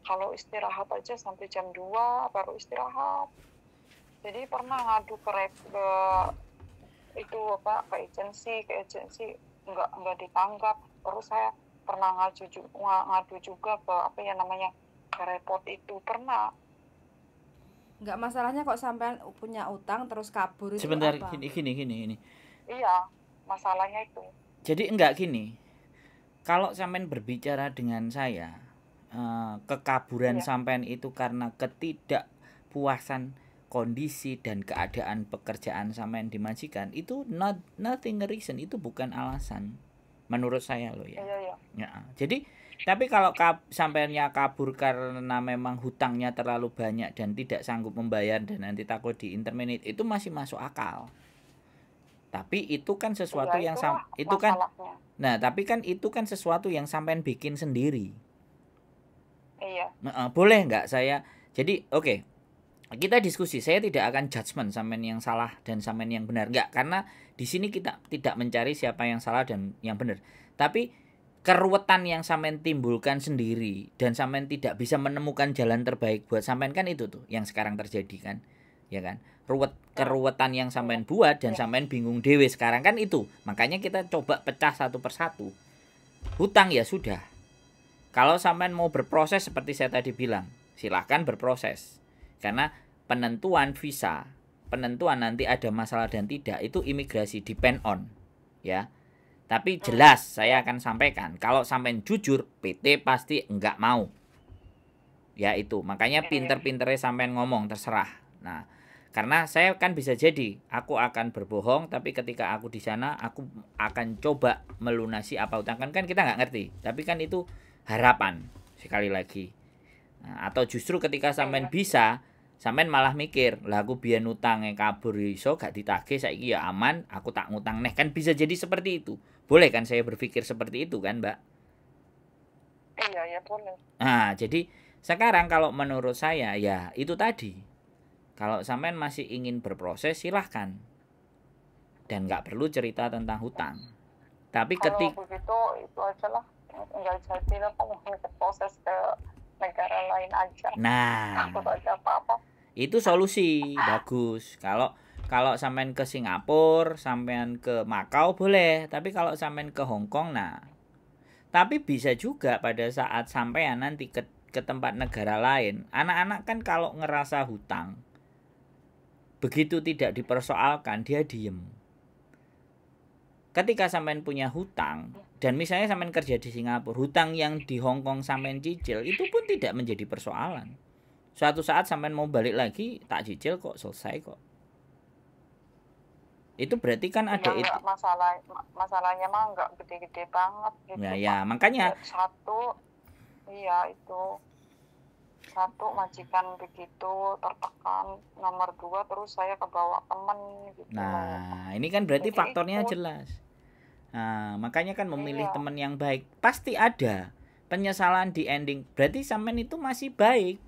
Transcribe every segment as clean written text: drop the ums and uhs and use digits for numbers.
Kalau istirahat aja sampai jam 2 baru istirahat. Jadi pernah ngadu ke itu apa ke agensi nggak ditanggap. Terus saya pernah ngadu juga ke apa ya namanya ke repot itu pernah. Nggak, masalahnya kok sampean punya utang terus kabur itu Sebentar, apa? gini. Iya, masalahnya itu. Jadi enggak gini. Kalau sampean berbicara dengan saya, kekaburan Iya, sampean itu karena ketidakpuasan kondisi dan keadaan pekerjaan sampean di majikan, itu nothing reason, itu bukan alasan menurut saya loh ya. iya, iya. Ya, jadi tapi kalau sampeannya kabur karena memang hutangnya terlalu banyak dan tidak sanggup membayar dan nanti takut di interminate, itu masih masuk akal. Tapi itu kan Iya, sesuatu yang itulah itu kan, masalahnya. nah tapi kan itu kan sesuatu yang sampean bikin sendiri. Iya, Nah, boleh nggak saya? Jadi oke, kita diskusi. Saya tidak akan judgement sampean yang salah dan sampean yang benar. Nggak, karena di sini kita tidak mencari siapa yang salah dan yang benar. Tapi keruwetan yang sampean timbulkan sendiri dan sampean tidak bisa menemukan jalan terbaik buat sampean, kan itu tuh yang sekarang terjadi kan, ya kan? Keruwetan yang iya, sampean buat dan iya, sampean bingung dewe sekarang kan itu. Makanya kita coba pecah satu persatu. Hutang ya sudah. Kalau sampean mau berproses seperti saya tadi bilang, silahkan berproses. Karena penentuan visa, penentuan nanti ada masalah dan tidak, itu imigrasi depend on, ya. Tapi jelas iya, saya akan sampaikan, kalau sampean jujur, PT pasti enggak mau. Ya itu, makanya iya, pinter-pinternya sampean ngomong, terserah. Nah, karena saya kan bisa jadi aku akan berbohong, tapi ketika aku di sana aku akan coba melunasi apa utang, kan kita nggak ngerti. Tapi kan itu harapan sekali lagi. Nah, atau justru ketika sampean iya, bisa, sampean malah mikir, lah aku biyen utangnya kabur iso gak ditagih, saiki ya aman, aku tak ngutang neh, kan bisa jadi seperti itu. Boleh kan saya berpikir seperti itu kan, Mbak? iya, iya, boleh. Nah, jadi sekarang kalau menurut saya ya itu tadi. Kalau sampean masih ingin berproses, silahkan. Dan nggak perlu cerita tentang hutang. Tapi Kalau ketik, begitu itu aja lah, nggak jadi lah, mau ke proses ke negara lain aja. nah Takut ada apa-apa. itu solusi bagus. Kalau kalau sampean ke Singapura, sampean ke Makau boleh. Tapi kalau sampean ke Hong Kong, nah. Tapi bisa juga pada saat sampean nanti ke tempat negara lain, anak-anak kan kalau ngerasa hutang, begitu tidak dipersoalkan dia diem. Ketika sampean punya hutang dan misalnya sampean kerja di Singapura, hutang yang di Hong Kong sampean cicil itu pun tidak menjadi persoalan. Suatu saat sampean mau balik lagi, tak cicil kok, selesai kok. Itu berarti kan Iya, ada nggak itu. masalahnya mah nggak gede-gede banget Ya gitu ya, Pak. makanya Satu, iya itu satu majikan begitu tertekan, nomor dua terus saya kebawa temen gitu loh. nah, ini kan berarti Jadi faktornya ikut, jelas. Nah, makanya kan memilih iya, teman yang baik. Pasti ada penyesalan di ending. Berarti sampean itu masih baik.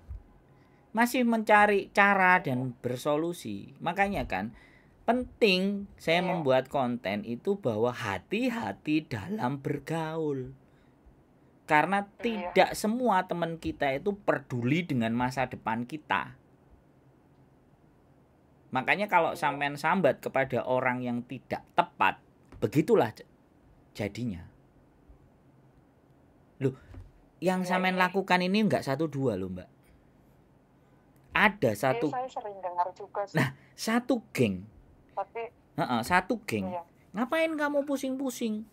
Masih mencari cara iya, dan bersolusi. Makanya kan penting saya iya, membuat konten itu bahwa hati-hati dalam bergaul. Karena iya, tidak semua teman kita itu peduli dengan masa depan kita. Makanya kalau iya, sampean sambat kepada orang yang tidak tepat, begitulah jadinya. Loh, yang iya sampean ini, lakukan ini enggak satu dua loh, Mbak. Ada iya satu, saya sering dengar juga sih. nah, satu geng. Tapi Satu geng. iya, Ngapain kamu pusing-pusing?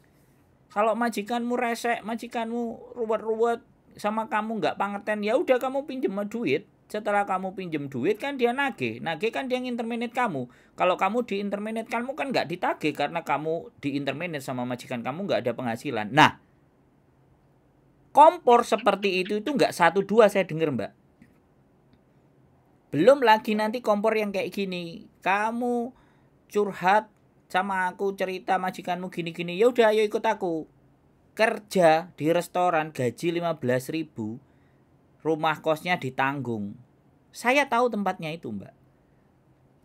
Kalau majikanmu resek, majikanmu ruwet-ruwet sama kamu nggak pangerten, ya udah kamu pinjem duit. Setelah kamu pinjem duit kan dia nagih kan dia nginterminate kamu. Kalau kamu di interminate kamu kan nggak ditagih karena kamu di interminate sama majikan kamu nggak ada penghasilan. Nah, kompor seperti itu nggak satu dua saya dengar, Mbak. Belum lagi nanti kompor yang kayak gini. Kamu curhat sama aku, cerita majikanmu gini-gini, ya udah ayo ikut aku. Kerja di restoran gaji 15.000, rumah kosnya ditanggung. Saya tahu tempatnya itu, Mbak.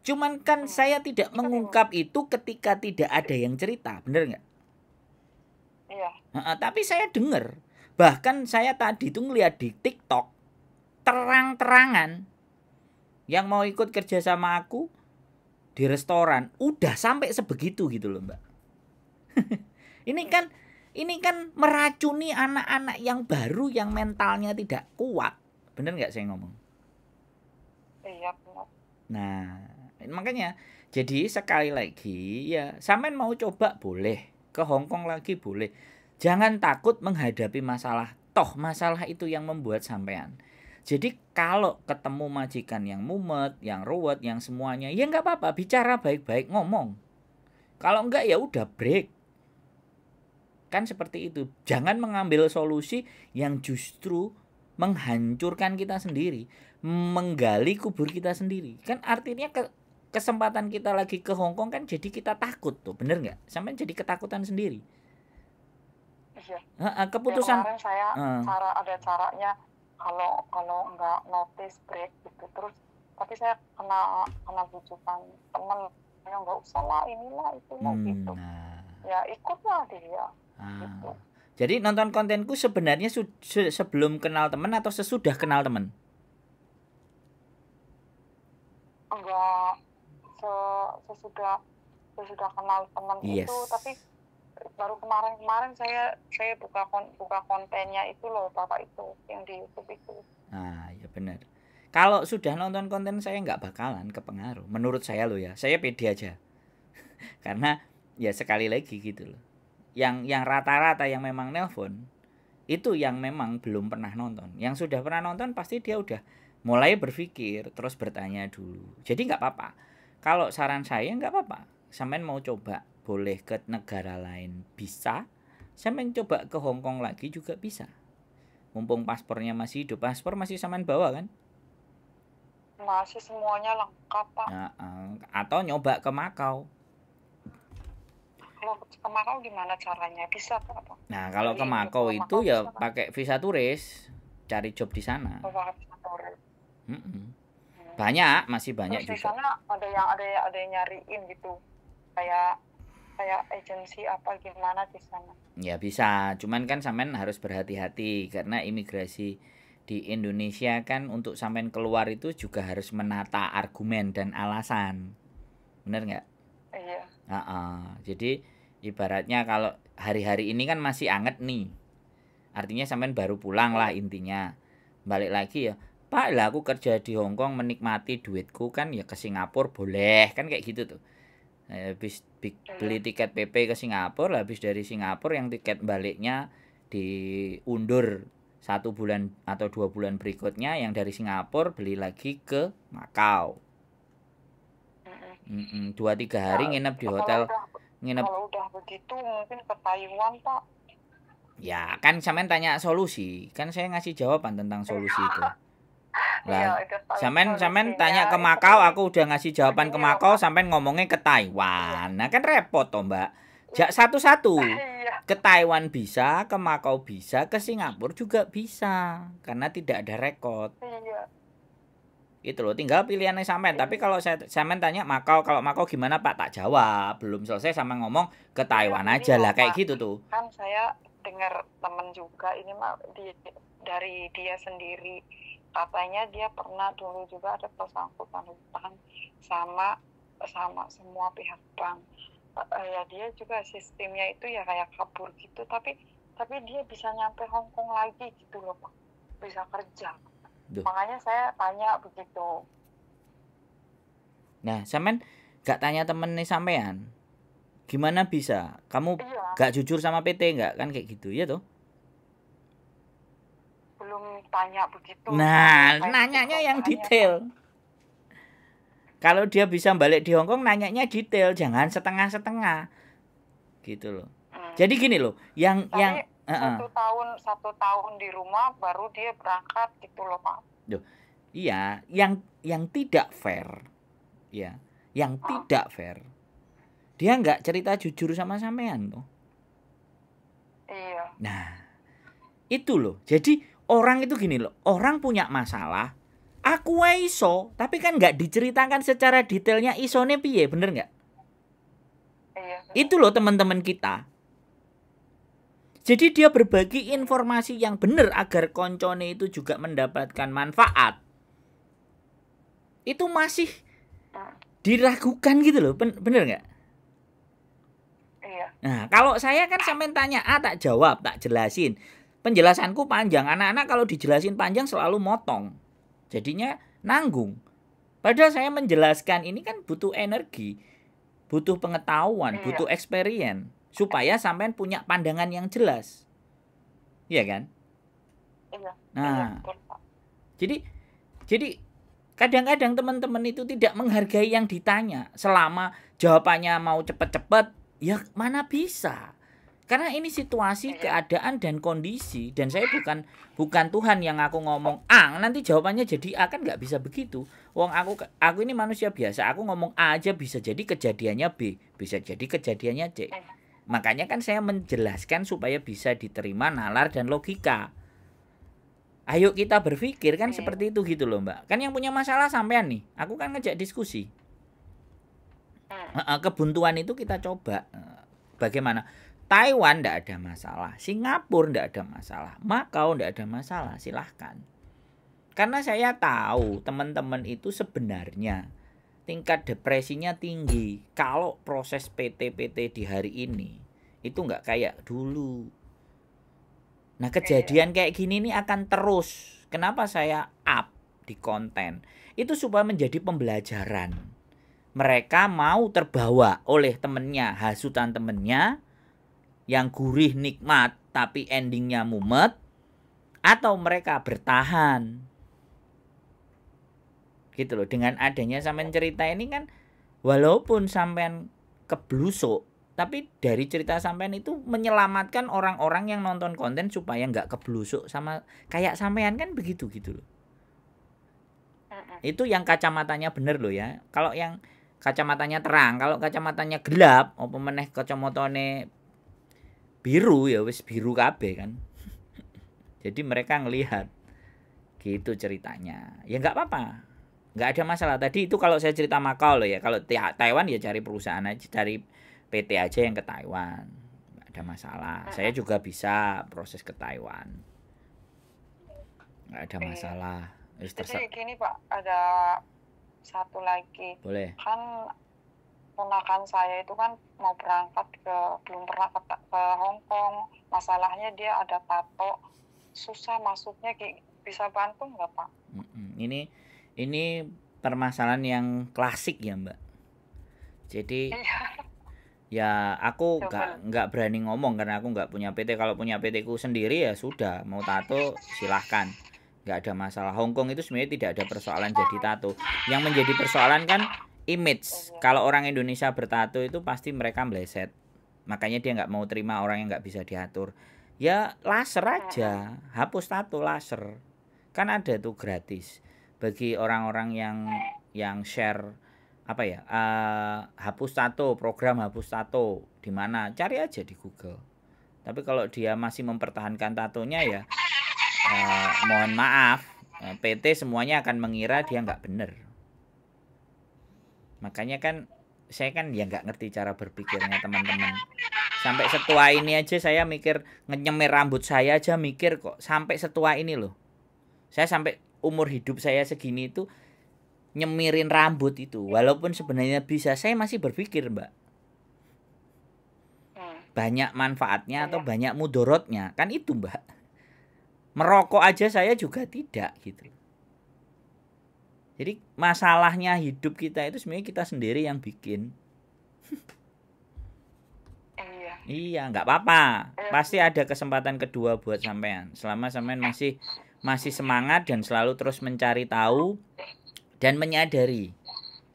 Cuman kan saya tidak sering, mengungkap itu ketika tidak ada yang cerita, bener nggak? iya, Tapi saya dengar. Bahkan saya tadi tuh ngeliat di TikTok, terang-terangan yang mau ikut kerja sama aku di restoran, udah sampai sebegitu gitu loh Mbak. Ini kan meracuni anak-anak yang baru yang mentalnya tidak kuat. Bener nggak saya ngomong? Iya benar. Nah, makanya jadi sekali lagi ya, sampean mau coba boleh, ke Hong Kong lagi boleh. Jangan takut menghadapi masalah. Toh masalah itu yang membuat sampean. Jadi kalau ketemu majikan yang mumet, yang ruwet, yang semuanya, ya nggak apa-apa, bicara baik-baik, ngomong. Kalau enggak ya udah break. Kan seperti itu. Jangan mengambil solusi yang justru menghancurkan kita sendiri, menggali kubur kita sendiri. Kan artinya kesempatan kita lagi ke Hong Kong kan jadi kita takut tuh, bener nggak? Sampai jadi ketakutan sendiri. Iya. Keputusan. Ya, kemarin saya ada caranya kalau nggak notice break gitu terus, tapi saya kena bujukan teman, ya nggak usah lah inilah itulah gitu. Nah. Ya ikutlah dia. Gitu. Jadi nonton kontenku sebenarnya sebelum kenal teman atau sesudah kenal teman? Enggak, sesudah kenal teman Yes. itu, tapi baru kemarin saya buka kontennya itu loh Bapak itu yang di YouTube itu. Nah ya benar. Kalau sudah nonton konten saya nggak bakalan kepengaruh. Menurut saya loh ya, saya pede aja. Karena ya sekali lagi gitu loh. Yang rata-rata yang memang nelpon itu yang memang belum pernah nonton. Yang sudah pernah nonton pasti dia udah mulai berpikir terus bertanya dulu. Jadi nggak apa-apa. Kalau saran saya nggak apa-apa. Sampean mau coba boleh ke negara lain bisa. Sampean coba ke Hong Kong lagi juga bisa. Mumpung paspornya masih hidup. Paspor masih sampean bawa kan? Masih semuanya lengkap Pak. Nah, atau nyoba ke Makau. Kalau ke Makau gimana caranya? Bisa Pak? Nah kalau ke Makau itu ya pakai visa turis, cari job di sana. Banyak, masih banyak terus juga. Di sana ada yang nyariin gitu, kayak agensi apa gimana di sana? Ya bisa, cuman kan sampean harus berhati-hati karena imigrasi di Indonesia kan untuk sampean keluar itu juga harus menata argumen dan alasan, bener nggak? Iya. Jadi ibaratnya kalau hari-hari ini kan masih anget nih, artinya sampean baru pulang lah intinya, balik lagi ya, Pak lah aku kerja di Hong Kong menikmati duitku kan ya ke Singapura boleh kan kayak gitu tuh. Habis beli tiket PP ke Singapura, habis dari Singapura yang tiket baliknya diundur 1 bulan atau 2 bulan berikutnya, yang dari Singapura beli lagi ke Makau. 2-3 hari nginep di hotel. Kalau udah begitu mungkin ke Taiwan Pak. Ya kan sampean tanya solusi, kan saya ngasih jawaban tentang solusi itu. Lah, sampean tanya ke Makau, aku udah ngasih jawaban ke Makau, sampean ngomongnya ke Taiwan. Nah kan repot toh Mbak. Jak satu-satu. Ke Taiwan bisa, ke Makau bisa, ke Singapura juga bisa, karena tidak ada rekod. Iya. Itu loh, tinggal pilihannya sampean. Tapi kalau sampean tanya Makau, kalau Makau gimana Pak, tak jawab. Belum selesai sama ngomong ke Taiwan aja lah kayak gitu tuh. Kan saya dengar temen juga ini mah dari dia sendiri. Katanya dia pernah dulu juga ada bersangkutan hutang sama semua pihak bank. Ya dia juga sistemnya itu ya kayak kabur gitu, tapi dia bisa nyampe Hong Kong lagi gitu loh Pak, bisa kerja. Makanya saya tanya begitu. Nah sampean gak tanya temen nih sampean, gimana bisa kamu gak jujur sama PT nggak kan kayak gitu ya tuh? Belum tanya begitu. Nah nanyanya yang detail. Kalau dia bisa balik di Hong Kong, nanyanya detail, jangan setengah-setengah, gitu loh. Jadi gini loh, yang 1 tahun di rumah baru dia berangkat gitu loh Pak. Iya, yang tidak fair, ya, yang tidak fair, dia nggak cerita jujur sama sampean tuh. Iya. Nah, itu loh. Jadi orang itu gini loh, orang punya masalah. Aku iso, tapi kan nggak diceritakan secara detailnya isone piye, bener nggak? Iya. Itu loh teman-teman kita. Jadi dia berbagi informasi yang benar agar koncone itu juga mendapatkan manfaat. Itu masih diragukan gitu loh, bener nggak? Iya. Nah, kalau saya kan sampean tanya A tak jawab, tak jelasin. Penjelasanku panjang. Anak-anak kalau dijelasin panjang selalu motong. Jadinya nanggung. Padahal saya menjelaskan ini kan butuh energi, butuh pengetahuan, butuh experience supaya sampean punya pandangan yang jelas. Iya kan? Iya. Nah, Betul, Pak. jadi kadang-kadang teman-teman itu tidak menghargai yang ditanya. Selama jawabannya mau cepet-cepet, ya mana bisa. Karena ini situasi, keadaan dan kondisi, dan saya bukan Tuhan yang aku ngomong A, nanti jawabannya jadi A, kan nggak bisa begitu. Wong aku ini manusia biasa, aku ngomong A aja bisa jadi kejadiannya B, bisa jadi kejadiannya C. Makanya kan saya menjelaskan supaya bisa diterima nalar dan logika. Ayo kita berpikir kan seperti itu gitu loh Mbak. Kan yang punya masalah sampean nih, aku kan ngejak diskusi. Kebuntuan itu kita coba. Bagaimana? Taiwan tidak ada masalah, Singapura tidak ada masalah, Makau tidak ada masalah, silahkan. Karena saya tahu teman-teman itu sebenarnya tingkat depresinya tinggi. Kalau proses PT-PT di hari ini itu nggak kayak dulu. Nah kejadian kayak gini nih akan terus. Kenapa saya up di konten? Itu supaya menjadi pembelajaran. Mereka mau terbawa oleh temennya, hasutan temennya, yang gurih nikmat tapi endingnya mumet, atau mereka bertahan gitu loh. Dengan adanya sampean cerita ini kan walaupun sampean keblusuk, tapi dari cerita sampean itu menyelamatkan orang-orang yang nonton konten supaya nggak keblusuk sama kayak sampean kan begitu gitu loh. Itu yang kacamatanya bener loh ya. Kalau yang kacamatanya terang, kalau kacamatanya gelap apa meneh kacamatane biru ya wis biru kabeh kan. Jadi mereka ngelihat gitu ceritanya. Ya nggak apa-apa, nggak ada masalah. Tadi itu kalau saya cerita Makau loh ya. Kalau Taiwan ya cari perusahaan aja, cari PT aja yang ke Taiwan, nggak ada masalah. Saya juga bisa proses ke Taiwan, nggak ada masalah. Jadi gini Pak, ada satu lagi. Boleh. Kan ponakan saya itu kan mau berangkat belum pernah ke Hong Kong. Masalahnya dia ada tato, susah masuknya. Bisa bantu nggak Pak? Ini permasalahan yang klasik ya Mbak. Jadi ya aku nggak berani ngomong karena aku nggak punya PT. Kalau punya PT ku sendiri ya sudah, mau tato silahkan, nggak ada masalah. Hong Kong itu sebenarnya tidak ada persoalan jadi tato. Yang menjadi persoalan kan image. Kalau orang Indonesia bertato itu pasti mereka meleset. Makanya dia nggak mau terima orang yang nggak bisa diatur. Ya laser aja, hapus tato laser. Kan ada tuh gratis bagi orang-orang yang share apa ya, hapus tato, program hapus tato di mana, cari aja di Google. Tapi kalau dia masih mempertahankan tatonya ya mohon maaf, PT semuanya akan mengira dia nggak bener. Makanya kan saya kan ya nggak ngerti cara berpikirnya teman-teman. Sampai setua ini aja saya mikir nyemir rambut saya aja mikir kok. Sampai setua ini loh. Saya sampai umur hidup saya segini itu nyemirin rambut itu. Walaupun sebenarnya bisa, saya masih berpikir Mbak. Banyak manfaatnya atau banyak mudorotnya. Kan itu Mbak. Merokok aja saya juga tidak gitu. Jadi masalahnya hidup kita itu sebenarnya kita sendiri yang bikin. Iya, nggak apa-apa. Pasti ada kesempatan kedua buat sampean. Selama sampean masih semangat dan selalu terus mencari tahu dan menyadari.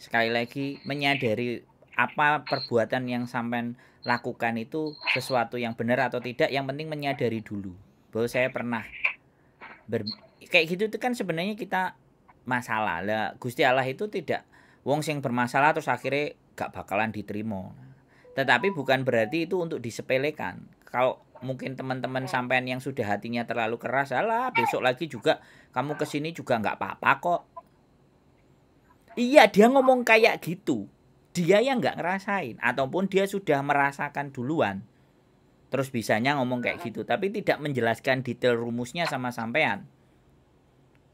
Sekali lagi menyadari apa perbuatan yang sampean lakukan itu sesuatu yang benar atau tidak. Yang penting menyadari dulu bahwa saya pernah kayak gitu. Itu kan sebenarnya kita masalah lah. Gusti Allah itu tidak wong sing bermasalah terus akhirnya gak bakalan diterima. Tetapi bukan berarti itu untuk disepelekan. Kalau mungkin teman-teman sampean yang sudah hatinya terlalu keras, alah besok lagi juga kamu kesini juga nggak apa-apa kok. Iya dia ngomong kayak gitu, dia yang nggak ngerasain ataupun dia sudah merasakan duluan. Terus bisanya ngomong kayak gitu, tapi tidak menjelaskan detail rumusnya sama sampean.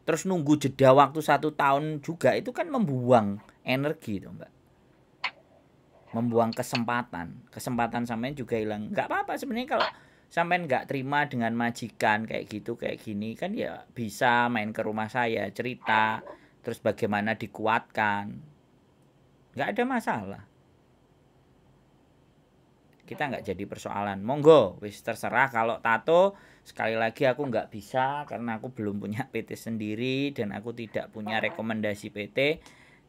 Terus nunggu jeda waktu 1 tahun juga, itu kan membuang energi tuh Mbak. Membuang kesempatan sampean juga hilang. Nggak apa-apa sebenarnya kalau sampean nggak terima dengan majikan kayak gitu kayak gini, kan ya bisa main ke rumah saya cerita, terus bagaimana dikuatkan, nggak ada masalah. Kita nggak jadi persoalan. Monggo, wis terserah. Kalau tato sekali lagi aku nggak bisa karena aku belum punya PT sendiri dan aku tidak punya rekomendasi PT.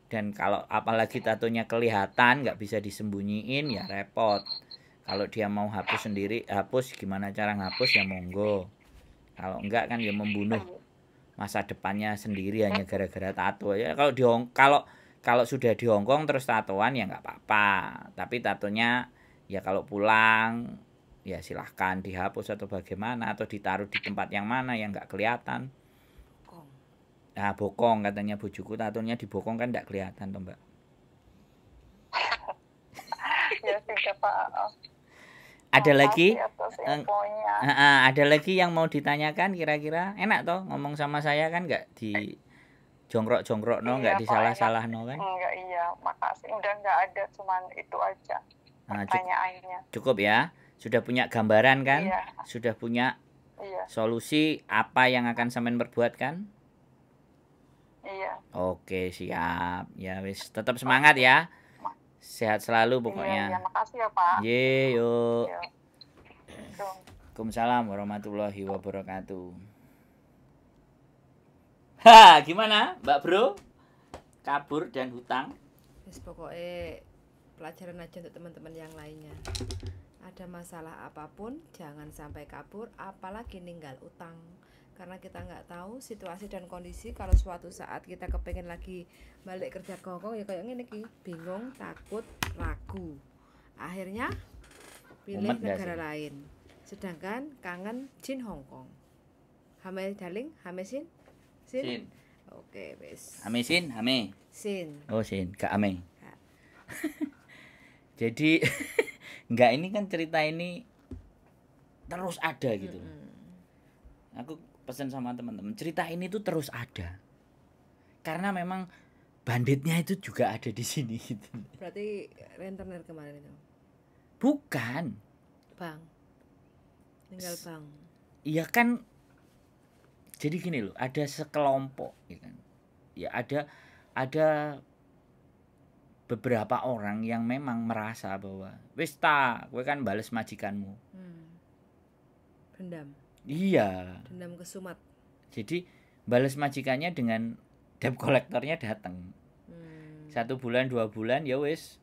Dan kalau apalagi tatonya kelihatan nggak bisa disembunyiin ya repot. Kalau dia mau hapus sendiri, hapus, gimana cara ngapus ya monggo. Kalau enggak kan ya membunuh masa depannya sendiri hanya gara-gara tato ya. Kalau sudah di Hongkong terus tatoan ya nggak apa-apa. Tapi tatonya ya kalau pulang ya silahkan dihapus atau bagaimana, atau ditaruh di tempat yang mana yang nggak kelihatan. Nah, bokong katanya bujuku, tatonya dibokong kan nggak kelihatan toh Mbak. Ya sudah Pak. Ada lagi? Makasih atas infonya. Ada lagi yang mau ditanyakan kira-kira? Enak toh ngomong sama saya kan nggak di jongkrok-jongkrok no, nggak Iya, Pak, disalah-salah no kan? Enggak, iya, makasih. Udah nggak ada, cuman itu aja pertanyaannya. Cukup ya. Sudah punya gambaran kan? Iya. Sudah punya Iya, solusi apa yang akan sampean perbuat kan? iya. Oke, siap. Ya wis, tetap semangat ya. Sehat selalu pokoknya. Iya, makasih ya Pak. Ye, yuk. Iya. Tuh. Waalaikumsalam warahmatullahi wabarakatuh. Ha, gimana, Mbak Bro? Kabur dan hutang. Wis pokoknya pelajaran aja untuk teman-teman yang lainnya. Ada masalah apapun jangan sampai kabur, apalagi ninggal utang. Karena kita nggak tahu situasi dan kondisi. Kalau suatu saat kita kepengen lagi balik kerja ke Hongkong ya kayak gini ki, bingung, takut, ragu. Akhirnya pilih Mumet nggak negara sih? lain. Sedangkan kangen Jin Hongkong. Hame darling, hame sin? Sin. Oke, wes. Ame sin, ame. Sin. Oh, sin, gak ame. Gak. Jadi enggak, ini kan cerita ini terus ada gitu. Aku pesan sama teman-teman, cerita ini tuh terus ada. Karena memang banditnya itu juga ada di sini gitu. Berarti rentenir kemarin itu. Bukan. Bang. Tinggal bang. Iya kan. Jadi gini loh, ada sekelompok ya kan. Ya ada beberapa orang yang memang merasa bahwa wis ta, kowe kan bales majikanmu. Dendam. Iya. Dendam kesumat. Jadi bales majikannya dengan debt kolektornya datang. 1 bulan 2 bulan ya wis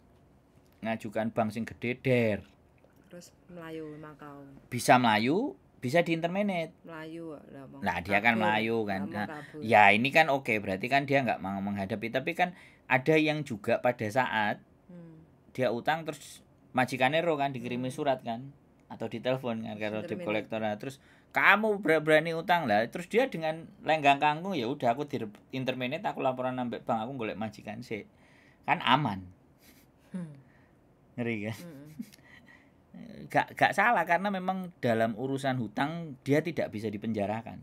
ngajukan bank sing gede der. Terus Melayu Makau. Bisa Melayu, bisa diintermenet. Melayu Nah, dia kan Melayu kan. Nah, ya ini kan oke, berarti kan dia nggak mau menghadapi. Tapi kan ada yang juga pada saat dia utang terus majikannya kan dikirimi surat kan, atau ditelepon kan karo debt kolektor. Nah, terus kamu berani utang lah, terus dia dengan lenggang kangkung ya udah aku di intermenet, aku laporan sampai bank, aku golek majikan sih. Kan aman. Ngeri kan? Gak salah karena memang dalam urusan hutang dia tidak bisa dipenjarakan.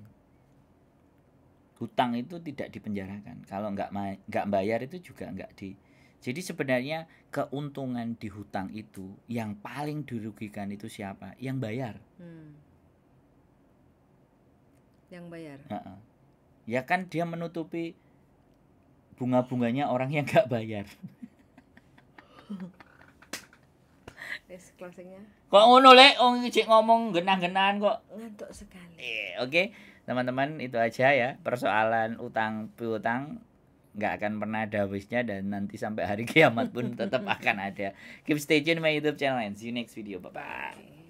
Hutang itu tidak dipenjarakan. Kalau nggak bayar itu juga nggak di. Jadi sebenarnya keuntungan di hutang itu yang paling dirugikan itu siapa? Yang bayar. Yang bayar. Ya kan dia menutupi bunga-bunganya orang yang nggak bayar. Closingnya. Kok ngono lek, cek ngomong genah-genahan kok. Ngantuk sekali. Oke, teman-teman itu aja ya. Persoalan utang piutang nggak akan pernah ada habisnya dan nanti sampai hari kiamat pun tetap akan ada. Keep stay tune my YouTube channel and see you next video. Bye bye.